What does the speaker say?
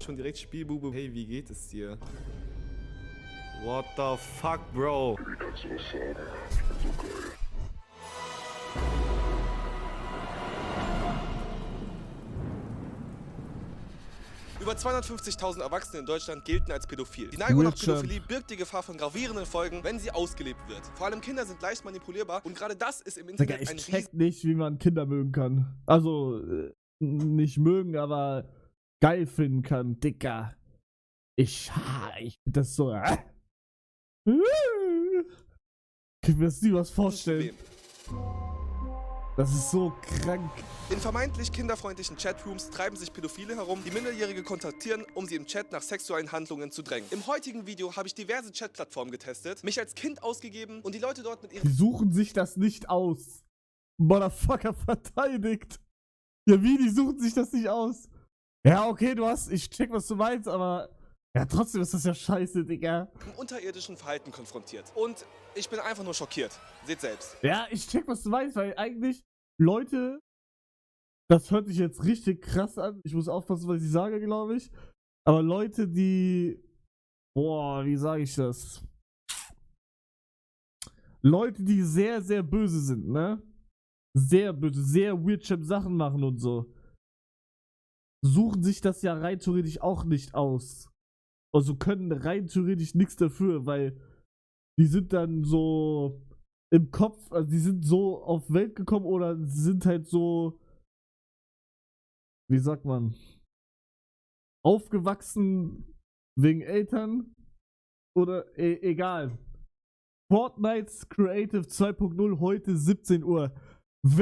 Schon direkt Spielbube. Hey, wie geht es dir? What the fuck, Bro? Über 250.000 Erwachsene in Deutschland gelten als pädophil. Die Neigung nach Pädophilie birgt die Gefahr von gravierenden Folgen, wenn sie ausgelebt wird. Vor allem Kinder sind leicht manipulierbar und gerade das ist im Internet Digga, ein ich check nicht, wie man Kinder mögen kann. Also, nicht mögen, aber geil finden kann, Digga. Ich find das so. Ich kann mir das nie was vorstellen. Das ist so krank. In vermeintlich kinderfreundlichen Chatrooms treiben sich Pädophile herum, die Minderjährige kontaktieren, um sie im Chat nach sexuellen Handlungen zu drängen. Im heutigen Video habe ich diverse Chatplattformen getestet, mich als Kind ausgegeben und die Leute dort mit Die ihren... suchen sich das nicht aus. Motherfucker verteidigt. Ja, wie? Die suchen sich das nicht aus. Ja, okay, ich check, was du meinst, aber ja, trotzdem ist das ja scheiße, Digga. unterirdischen Verhalten konfrontiert. Und ich bin einfach nur schockiert. Seht selbst. Ja, ich check, was du meinst, weil eigentlich Leute, das hört sich jetzt richtig krass an. Ich muss aufpassen, was ich sage, glaube ich. Aber Leute, die, boah, wie sage ich das? Leute, die sehr, sehr böse sind, ne? Sehr böse, sehr weird Sachen machen und so. Suchen sich das ja rein theoretisch auch nicht aus. Also können rein theoretisch nichts dafür, weil die sind dann so im Kopf, also die sind so auf Welt gekommen oder sind halt so, wie sagt man, aufgewachsen wegen Eltern oder egal. Fortnite Creative 2.0 heute 17 Uhr. Wer